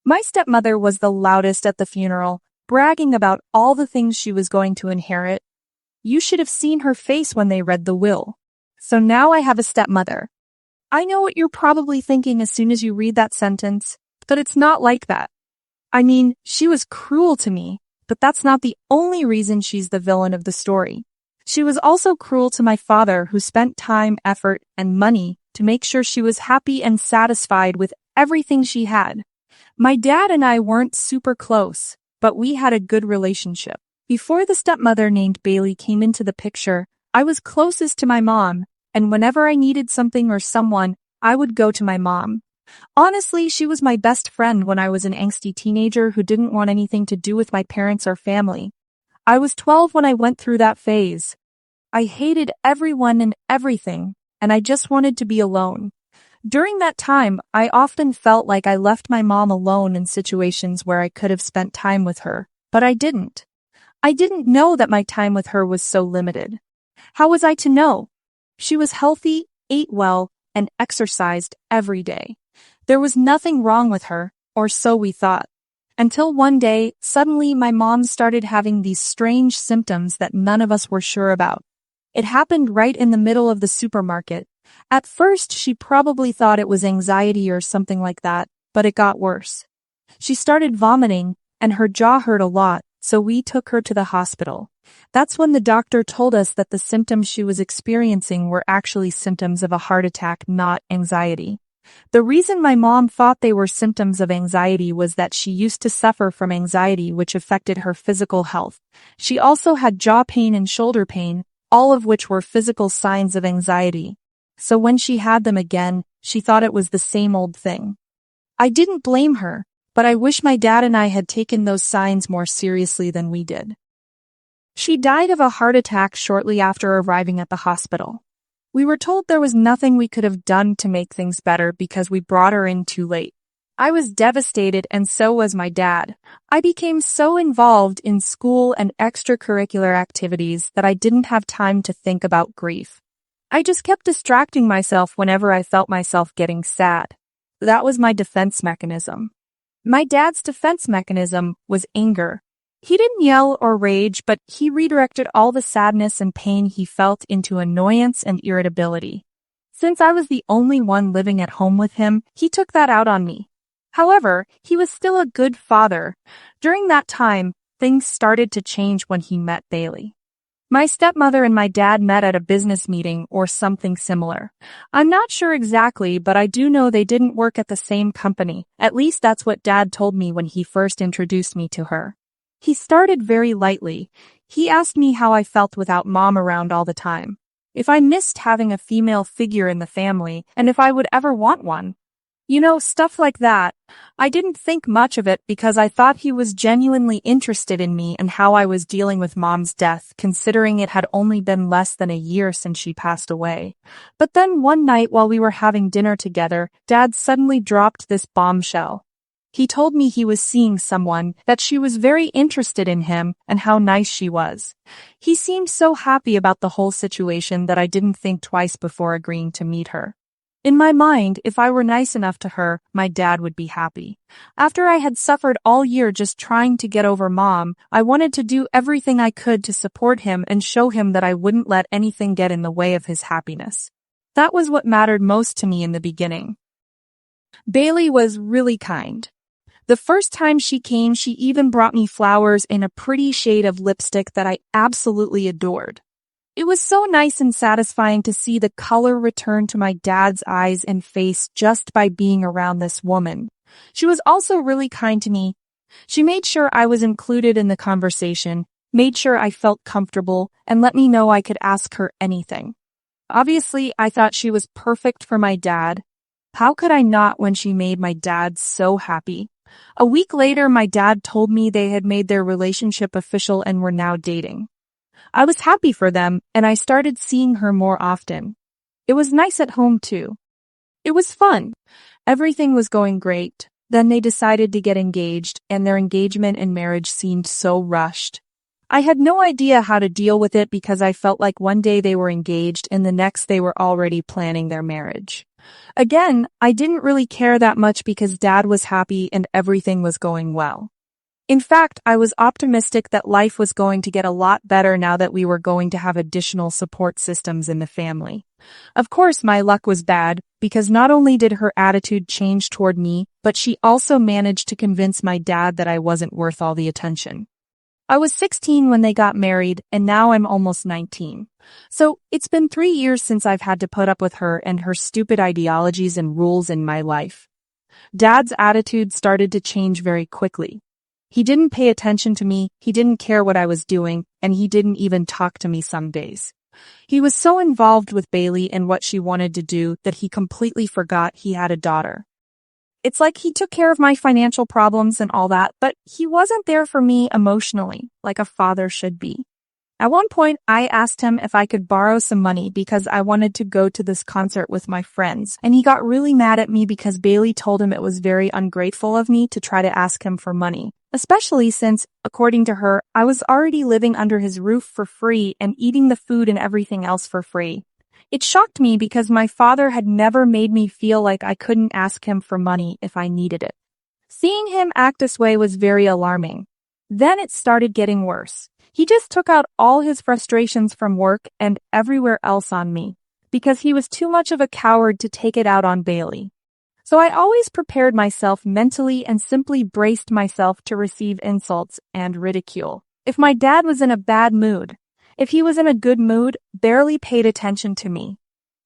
My stepmother was the loudest at the funeral, bragging about all the things she was going to inherit. You should have seen her face when they read the will. So now I have a stepmother. I know what you're probably thinking as soon as you read that sentence, but it's not like that. I mean, she was cruel to me, but that's not the only reason she's the villain of the story. She was also cruel to my father, who spent time, effort, and money to make sure she was happy and satisfied with everything she had. My dad and I weren't super close, but we had a good relationship. Before the stepmother named Bailey came into the picture, I was closest to my mom, and whenever I needed something or someone, I would go to my mom. Honestly, she was my best friend when I was an angsty teenager who didn't want anything to do with my parents or family. I was 12 when I went through that phase. I hated everyone and everything, and I just wanted to be alone. During that time, I often felt like I left my mom alone in situations where I could have spent time with her, but I didn't. I didn't know that my time with her was so limited. How was I to know? She was healthy, ate well, and exercised every day. There was nothing wrong with her, or so we thought. Until one day, suddenly my mom started having these strange symptoms that none of us were sure about. It happened right in the middle of the supermarket. At first, she probably thought it was anxiety or something like that, but it got worse. She started vomiting, and her jaw hurt a lot, so we took her to the hospital. That's when the doctor told us that the symptoms she was experiencing were actually symptoms of a heart attack, not anxiety. The reason my mom thought they were symptoms of anxiety was that she used to suffer from anxiety, which affected her physical health. She also had jaw pain and shoulder pain, all of which were physical signs of anxiety. So when she had them again, she thought it was the same old thing. I didn't blame her, but I wish my dad and I had taken those signs more seriously than we did. She died of a heart attack shortly after arriving at the hospital. We were told there was nothing we could have done to make things better because we brought her in too late. I was devastated, and so was my dad. I became so involved in school and extracurricular activities that I didn't have time to think about grief. I just kept distracting myself whenever I felt myself getting sad. That was my defense mechanism. My dad's defense mechanism was anger. He didn't yell or rage, but he redirected all the sadness and pain he felt into annoyance and irritability. Since I was the only one living at home with him, he took that out on me. However, he was still a good father. During that time, things started to change when he met Bailey. My stepmother and my dad met at a business meeting or something similar. I'm not sure exactly, but I do know they didn't work at the same company. At least that's what Dad told me when he first introduced me to her. He started very lightly. He asked me how I felt without Mom around all the time, if I missed having a female figure in the family, and if I would ever want one. You know, stuff like that. I didn't think much of it because I thought he was genuinely interested in me and how I was dealing with Mom's death, considering it had only been less than a year since she passed away. But then one night while we were having dinner together, Dad suddenly dropped this bombshell. He told me he was seeing someone, that she was very interested in him, and how nice she was. He seemed so happy about the whole situation that I didn't think twice before agreeing to meet her. In my mind, if I were nice enough to her, my dad would be happy. After I had suffered all year just trying to get over Mom, I wanted to do everything I could to support him and show him that I wouldn't let anything get in the way of his happiness. That was what mattered most to me in the beginning. Bailey was really kind. The first time she came, she even brought me flowers in a pretty shade of lipstick that I absolutely adored. It was so nice and satisfying to see the color return to my dad's eyes and face just by being around this woman. She was also really kind to me. She made sure I was included in the conversation, made sure I felt comfortable, and let me know I could ask her anything. Obviously, I thought she was perfect for my dad. How could I not when she made my dad so happy? A week later, my dad told me they had made their relationship official and were now dating. I was happy for them, and I started seeing her more often. It was nice at home, too. It was fun. Everything was going great. Then they decided to get engaged, and their engagement and marriage seemed so rushed. I had no idea how to deal with it because I felt like one day they were engaged and the next they were already planning their marriage. Again, I didn't really care that much because Dad was happy and everything was going well. In fact, I was optimistic that life was going to get a lot better now that we were going to have additional support systems in the family. Of course, my luck was bad, because not only did her attitude change toward me, but she also managed to convince my dad that I wasn't worth all the attention. I was 16 when they got married, and now I'm almost 19. So, it's been 3 years since I've had to put up with her and her stupid ideologies and rules in my life. Dad's attitude started to change very quickly. He didn't pay attention to me, he didn't care what I was doing, and he didn't even talk to me some days. He was so involved with Bailey and what she wanted to do that he completely forgot he had a daughter. It's like he took care of my financial problems and all that, but he wasn't there for me emotionally, like a father should be. At one point, I asked him if I could borrow some money because I wanted to go to this concert with my friends, and he got really mad at me because Bailey told him it was very ungrateful of me to try to ask him for money, especially since, according to her, I was already living under his roof for free and eating the food and everything else for free. It shocked me because my father had never made me feel like I couldn't ask him for money if I needed it. Seeing him act this way was very alarming. Then it started getting worse. He just took out all his frustrations from work and everywhere else on me, because he was too much of a coward to take it out on Bailey. So I always prepared myself mentally and simply braced myself to receive insults and ridicule. If my dad was in a bad mood, if he was in a good mood, barely paid attention to me.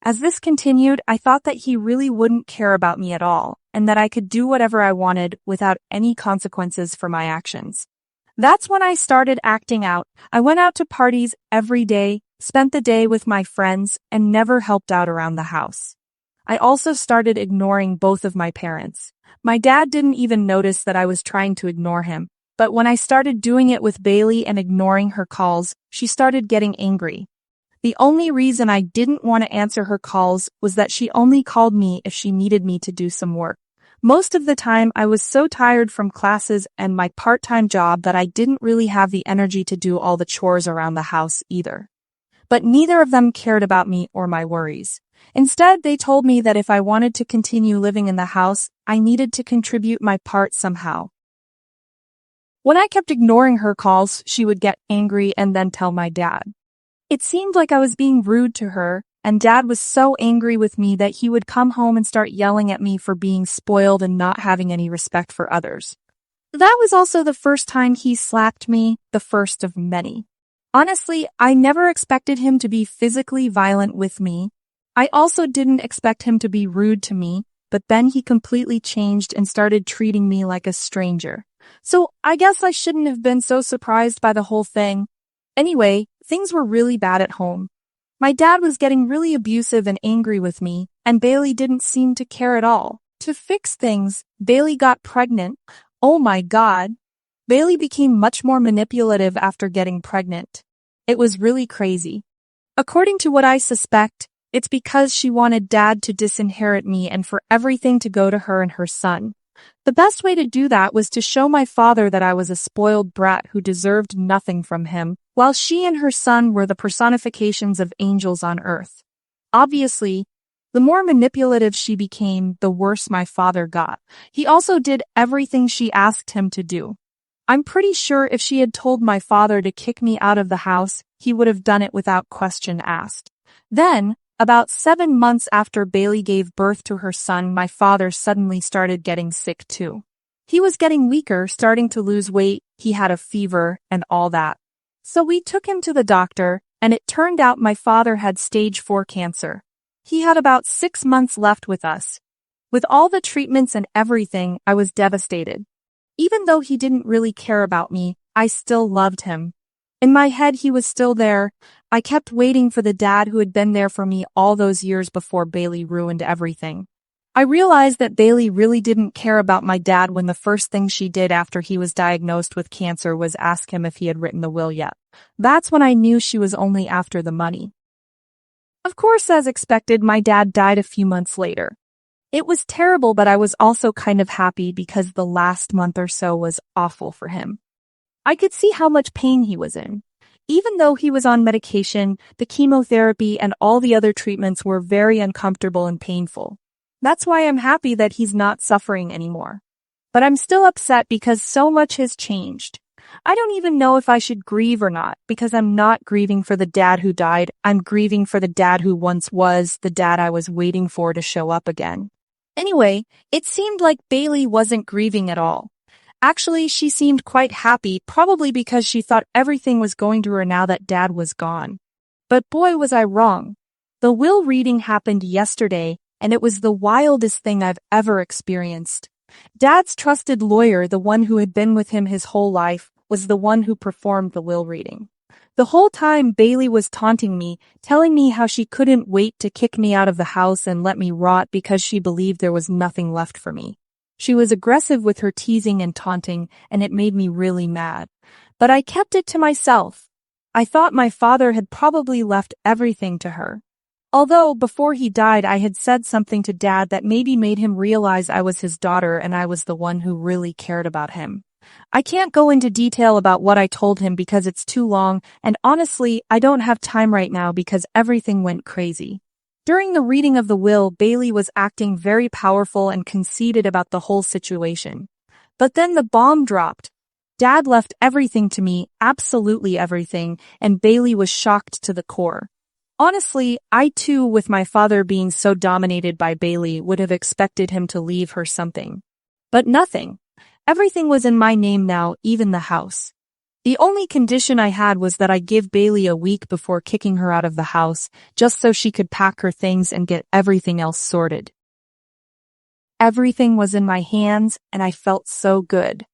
As this continued, I thought that he really wouldn't care about me at all, and that I could do whatever I wanted without any consequences for my actions. That's when I started acting out. I went out to parties every day, spent the day with my friends, and never helped out around the house. I also started ignoring both of my parents. My dad didn't even notice that I was trying to ignore him, but when I started doing it with Bailey and ignoring her calls, she started getting angry. The only reason I didn't want to answer her calls was that she only called me if she needed me to do some work. Most of the time, I was so tired from classes and my part-time job that I didn't really have the energy to do all the chores around the house either. But neither of them cared about me or my worries. Instead, they told me that if I wanted to continue living in the house, I needed to contribute my part somehow. When I kept ignoring her calls, she would get angry and then tell my dad. It seemed like I was being rude to her, and Dad was so angry with me that he would come home and start yelling at me for being spoiled and not having any respect for others. That was also the first time he slapped me, the first of many. Honestly, I never expected him to be physically violent with me. I also didn't expect him to be rude to me, but then he completely changed and started treating me like a stranger. So I guess I shouldn't have been so surprised by the whole thing. Anyway, things were really bad at home. My dad was getting really abusive and angry with me, and Bailey didn't seem to care at all. To fix things, Bailey got pregnant. Oh my God. Bailey became much more manipulative after getting pregnant. It was really crazy. According to what I suspect, it's because she wanted Dad to disinherit me and for everything to go to her and her son. The best way to do that was to show my father that I was a spoiled brat who deserved nothing from him, while she and her son were the personifications of angels on earth. Obviously, the more manipulative she became, the worse my father got. He also did everything she asked him to do. I'm pretty sure if she had told my father to kick me out of the house, he would have done it without question asked. Then, about 7 months after Bailey gave birth to her son, my father suddenly started getting sick too. He was getting weaker, starting to lose weight, he had a fever, and all that. So we took him to the doctor, and it turned out my father had stage 4 cancer. He had about 6 months left with us. With all the treatments and everything, I was devastated. Even though he didn't really care about me, I still loved him. In my head, he was still there. I kept waiting for the dad who had been there for me all those years before Bailey ruined everything. I realized that Bailey really didn't care about my dad when the first thing she did after he was diagnosed with cancer was ask him if he had written the will yet. That's when I knew she was only after the money. Of course, as expected, my dad died a few months later. It was terrible, but I was also kind of happy because the last month or so was awful for him. I could see how much pain he was in. Even though he was on medication, the chemotherapy and all the other treatments were very uncomfortable and painful. That's why I'm happy that he's not suffering anymore. But I'm still upset because so much has changed. I don't even know if I should grieve or not, because I'm not grieving for the dad who died. I'm grieving for the dad who once was the dad I was waiting for to show up again. Anyway, it seemed like Bailey wasn't grieving at all. Actually, she seemed quite happy, probably because she thought everything was going to her now that dad was gone. But boy, was I wrong. The will reading happened yesterday, and it was the wildest thing I've ever experienced. Dad's trusted lawyer, the one who had been with him his whole life, was the one who performed the will reading. The whole time Bailey was taunting me, telling me how she couldn't wait to kick me out of the house and let me rot because she believed there was nothing left for me. She was aggressive with her teasing and taunting, and it made me really mad. But I kept it to myself. I thought my father had probably left everything to her. Although, before he died, I had said something to Dad that maybe made him realize I was his daughter and I was the one who really cared about him. I can't go into detail about what I told him because it's too long, and honestly, I don't have time right now because everything went crazy. During the reading of the will, Bailey was acting very powerful and conceited about the whole situation. But then the bomb dropped. Dad left everything to me, absolutely everything, and Bailey was shocked to the core. Honestly, I too, with my father being so dominated by Bailey, would have expected him to leave her something. But nothing. Everything was in my name now, even the house. The only condition I had was that I give Bailey a week before kicking her out of the house, just so she could pack her things and get everything else sorted. Everything was in my hands, and I felt so good.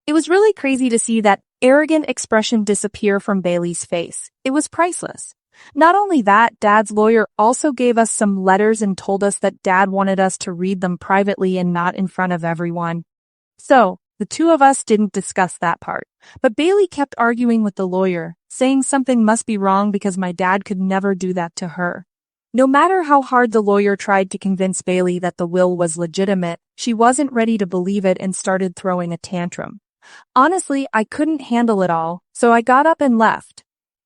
It was really crazy to see that arrogant expression disappear from Bailey's face. It was priceless. Not only that, Dad's lawyer also gave us some letters and told us that Dad wanted us to read them privately and not in front of everyone. So, the two of us didn't discuss that part. But Bailey kept arguing with the lawyer, saying something must be wrong because my dad could never do that to her. No matter how hard the lawyer tried to convince Bailey that the will was legitimate, she wasn't ready to believe it and started throwing a tantrum. Honestly, I couldn't handle it all, so I got up and left.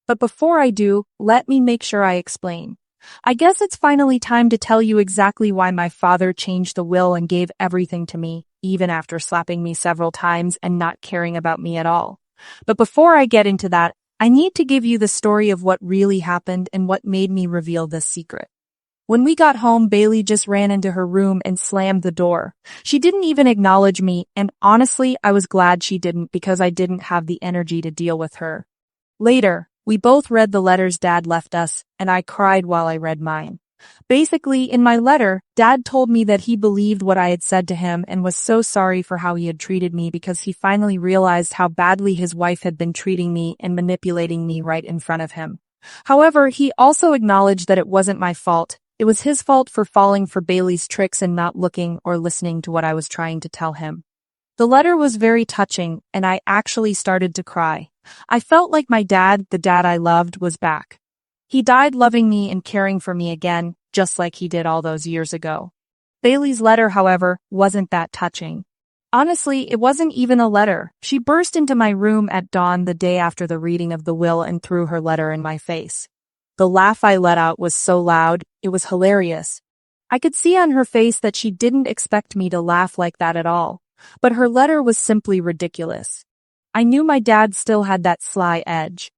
But before I do, let me make sure I explain. I guess it's finally time to tell you exactly why my father changed the will and gave everything to me, even after slapping me several times and not caring about me at all. But before I get into that, I need to give you the story of what really happened and what made me reveal this secret. When we got home, Bailey just ran into her room and slammed the door. She didn't even acknowledge me, and honestly, I was glad she didn't because I didn't have the energy to deal with her. Later, we both read the letters Dad left us, and I cried while I read mine. Basically, in my letter, Dad told me that he believed what I had said to him and was so sorry for how he had treated me because he finally realized how badly his wife had been treating me and manipulating me right in front of him. However, he also acknowledged that it wasn't my fault. It was his fault for falling for Bailey's tricks and not looking or listening to what I was trying to tell him. The letter was very touching, and I actually started to cry. I felt like my dad, the dad I loved, was back. He died loving me and caring for me again, just like he did all those years ago. Bailey's letter, however, wasn't that touching. Honestly, it wasn't even a letter. She burst into my room at dawn the day after the reading of the will and threw her letter in my face. The laugh I let out was so loud, it was hilarious. I could see on her face that she didn't expect me to laugh like that at all. But her letter was simply ridiculous. I knew my dad still had that sly edge.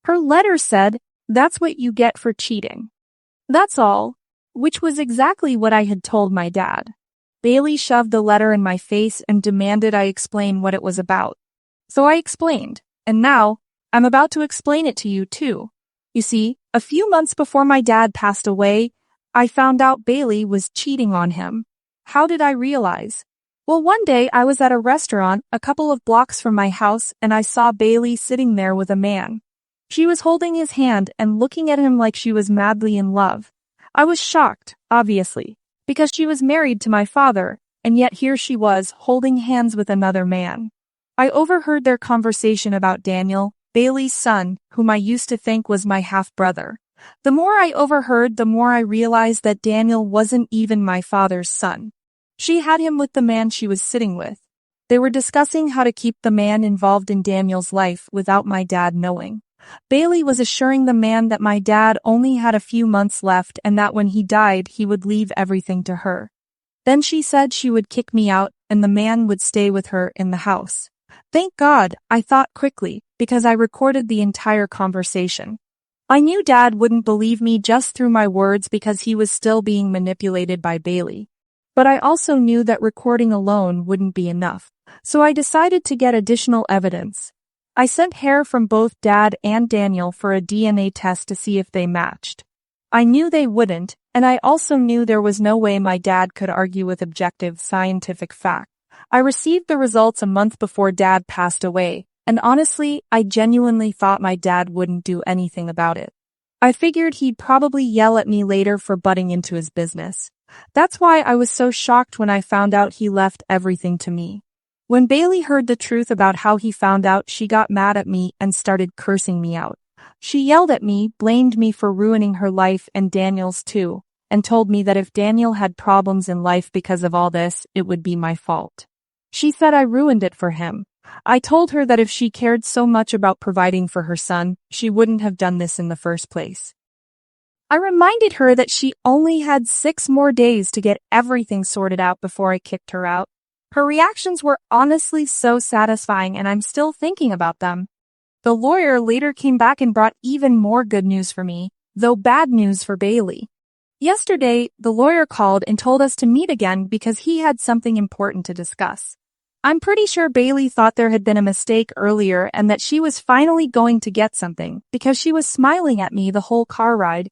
Her letter said, "That's what you get for cheating." That's all, which was exactly what I had told my dad. Bailey shoved the letter in my face and demanded I explain what it was about. So I explained, and now, I'm about to explain it to you too. You see, a few months before my dad passed away, I found out Bailey was cheating on him. How did I realize? Well, one day I was at a restaurant a couple of blocks from my house and I saw Bailey sitting there with a man. She was holding his hand and looking at him like she was madly in love. I was shocked, obviously, because she was married to my father, and yet here she was holding hands with another man. I overheard their conversation about Daniel, Bailey's son, whom I used to think was my half-brother. The more I overheard, the more I realized that Daniel wasn't even my father's son. She had him with the man she was sitting with. They were discussing how to keep the man involved in Daniel's life without my dad knowing. Bailey was assuring the man that my dad only had a few months left and that when he died he would leave everything to her. Then she said she would kick me out and the man would stay with her in the house. Thank God, I thought quickly, because I recorded the entire conversation. I knew Dad wouldn't believe me just through my words because he was still being manipulated by Bailey. But I also knew that recording alone wouldn't be enough, so I decided to get additional evidence. I sent hair from both Dad and Daniel for a DNA test to see if they matched. I knew they wouldn't, and I also knew there was no way my dad could argue with objective scientific fact. I received the results a month before Dad passed away, and honestly, I genuinely thought my dad wouldn't do anything about it. I figured he'd probably yell at me later for butting into his business. That's why I was so shocked when I found out he left everything to me. When Bailey heard the truth about how he found out, she got mad at me and started cursing me out. She yelled at me, blamed me for ruining her life and Daniel's too, and told me that if Daniel had problems in life because of all this, it would be my fault. She said I ruined it for him. I told her that if she cared so much about providing for her son, she wouldn't have done this in the first place. I reminded her that she only had 6 more days to get everything sorted out before I kicked her out. Her reactions were honestly so satisfying and I'm still thinking about them. The lawyer later came back and brought even more good news for me, though bad news for Bailey. Yesterday, the lawyer called and told us to meet again because he had something important to discuss. I'm pretty sure Bailey thought there had been a mistake earlier and that she was finally going to get something because she was smiling at me the whole car ride.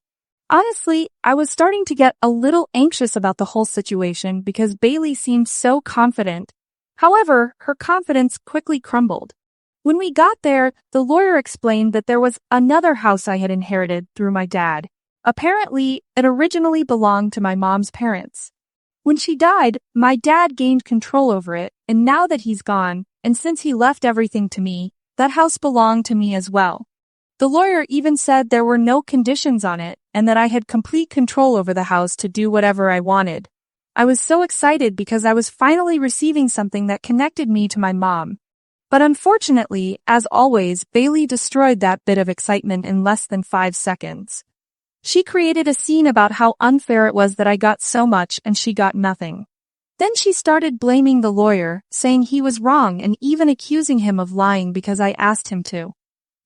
Honestly, I was starting to get a little anxious about the whole situation because Bailey seemed so confident. However, her confidence quickly crumbled. When we got there, the lawyer explained that there was another house I had inherited through my dad. Apparently, it originally belonged to my mom's parents. When she died, my dad gained control over it, and now that he's gone, and since he left everything to me, that house belonged to me as well. The lawyer even said there were no conditions on it, and that I had complete control over the house to do whatever I wanted. I was so excited because I was finally receiving something that connected me to my mom. But unfortunately, as always, Bailey destroyed that bit of excitement in less than 5 seconds. She created a scene about how unfair it was that I got so much and she got nothing. Then she started blaming the lawyer, saying he was wrong and even accusing him of lying because I asked him to.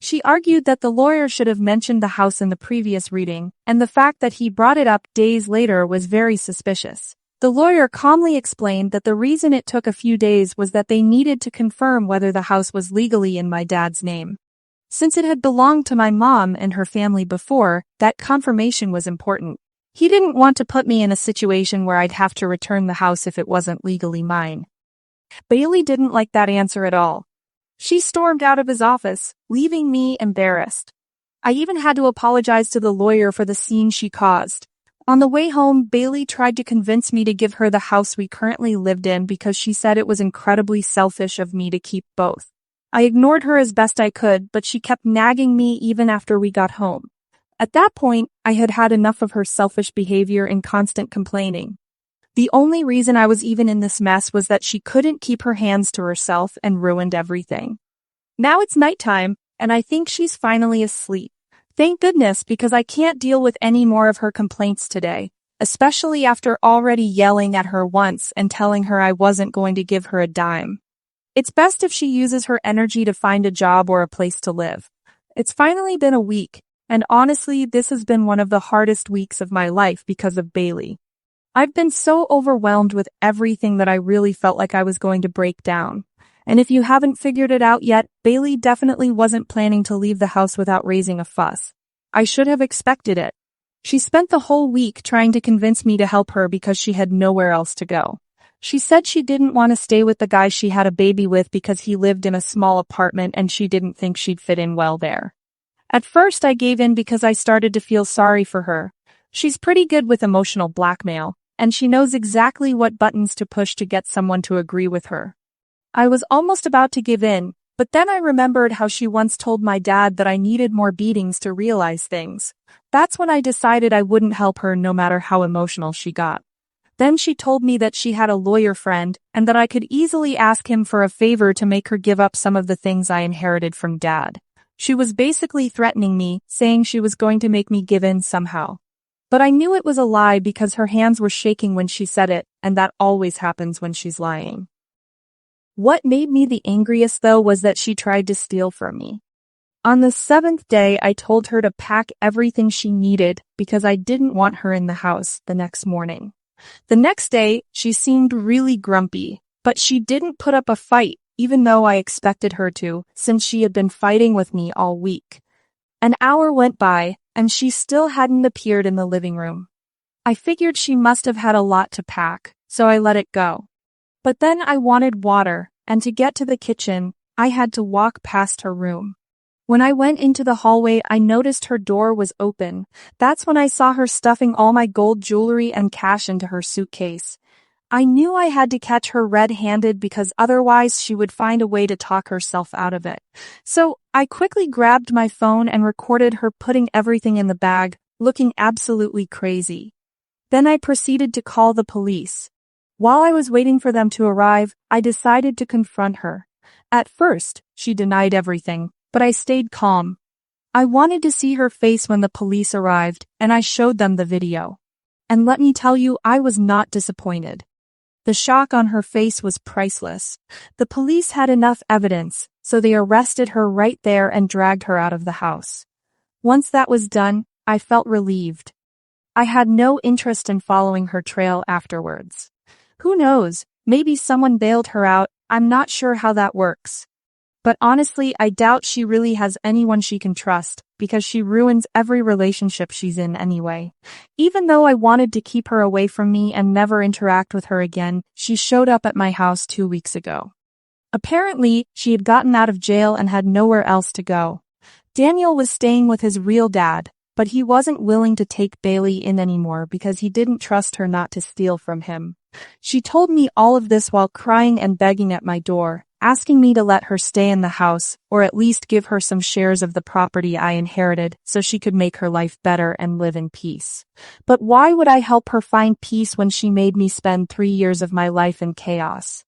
She argued that the lawyer should have mentioned the house in the previous reading, and the fact that he brought it up days later was very suspicious. The lawyer calmly explained that the reason it took a few days was that they needed to confirm whether the house was legally in my dad's name. Since it had belonged to my mom and her family before, that confirmation was important. He didn't want to put me in a situation where I'd have to return the house if it wasn't legally mine. Bailey didn't like that answer at all. She stormed out of his office, leaving me embarrassed. I even had to apologize to the lawyer for the scene she caused. On the way home, Bailey tried to convince me to give her the house we currently lived in because she said it was incredibly selfish of me to keep both. I ignored her as best I could, but she kept nagging me even after we got home. At that point, I had had enough of her selfish behavior and constant complaining. The only reason I was even in this mess was that she couldn't keep her hands to herself and ruined everything. Now it's nighttime, and I think she's finally asleep. Thank goodness, because I can't deal with any more of her complaints today, especially after already yelling at her once and telling her I wasn't going to give her a dime. It's best if she uses her energy to find a job or a place to live. It's finally been a week, and honestly, this has been one of the hardest weeks of my life because of Bailey. I've been so overwhelmed with everything that I really felt like I was going to break down. And if you haven't figured it out yet, Bailey definitely wasn't planning to leave the house without raising a fuss. I should have expected it. She spent the whole week trying to convince me to help her because she had nowhere else to go. She said she didn't want to stay with the guy she had a baby with because he lived in a small apartment and she didn't think she'd fit in well there. At first I gave in because I started to feel sorry for her. She's pretty good with emotional blackmail, and she knows exactly what buttons to push to get someone to agree with her. I was almost about to give in, but then I remembered how she once told my dad that I needed more beatings to realize things. That's when I decided I wouldn't help her no matter how emotional she got. Then she told me that she had a lawyer friend and that I could easily ask him for a favor to make her give up some of the things I inherited from Dad. She was basically threatening me, saying she was going to make me give in somehow. But I knew it was a lie because her hands were shaking when she said it, and that always happens when she's lying. What made me the angriest though was that she tried to steal from me. On the 7th day, I told her to pack everything she needed because I didn't want her in the house the next morning. The next day, she seemed really grumpy, but she didn't put up a fight, even though I expected her to, since she had been fighting with me all week. An hour went by, and she still hadn't appeared in the living room. I figured she must have had a lot to pack, so I let it go. But then I wanted water, and to get to the kitchen, I had to walk past her room. When I went into the hallway, I noticed her door was open. That's when I saw her stuffing all my gold jewelry and cash into her suitcase. I knew I had to catch her red-handed because otherwise she would find a way to talk herself out of it. So, I quickly grabbed my phone and recorded her putting everything in the bag, looking absolutely crazy. Then I proceeded to call the police. While I was waiting for them to arrive, I decided to confront her. At first, she denied everything, but I stayed calm. I wanted to see her face when the police arrived, and I showed them the video. And let me tell you, I was not disappointed. The shock on her face was priceless. The police had enough evidence, so they arrested her right there and dragged her out of the house. Once that was done, I felt relieved. I had no interest in following her trail afterwards. Who knows, maybe someone bailed her out, I'm not sure how that works. But honestly, I doubt she really has anyone she can trust, because she ruins every relationship she's in anyway. Even though I wanted to keep her away from me and never interact with her again, she showed up at my house 2 weeks ago. Apparently, she had gotten out of jail and had nowhere else to go. Daniel was staying with his real dad, but he wasn't willing to take Bailey in anymore because he didn't trust her not to steal from him. She told me all of this while crying and begging at my door, asking me to let her stay in the house, or at least give her some shares of the property I inherited so she could make her life better and live in peace. But why would I help her find peace when she made me spend 3 years of my life in chaos?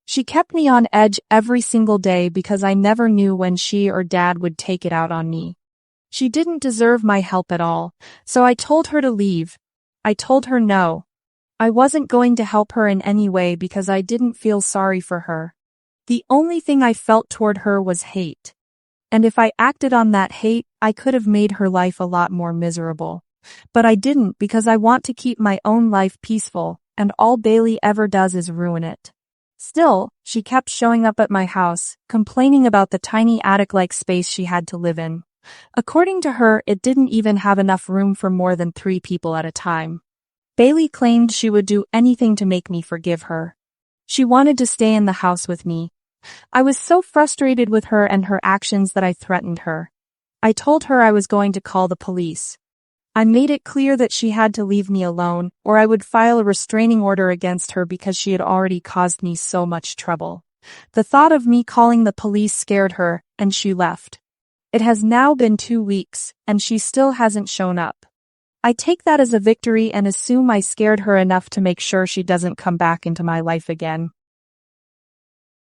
She kept me on edge every single day because I never knew when she or Dad would take it out on me. She didn't deserve my help at all, so I told her to leave. I told her no. I wasn't going to help her in any way because I didn't feel sorry for her. The only thing I felt toward her was hate. And if I acted on that hate, I could have made her life a lot more miserable. But I didn't because I want to keep my own life peaceful, and all Bailey ever does is ruin it. Still, she kept showing up at my house, complaining about the tiny attic-like space she had to live in. According to her, it didn't even have enough room for more than 3 people at a time. Bailey claimed she would do anything to make me forgive her. She wanted to stay in the house with me. I was so frustrated with her and her actions that I threatened her. I told her I was going to call the police. I made it clear that she had to leave me alone, or I would file a restraining order against her because she had already caused me so much trouble. The thought of me calling the police scared her, and she left. It has now been 2 weeks, and she still hasn't shown up. I take that as a victory and assume I scared her enough to make sure she doesn't come back into my life again.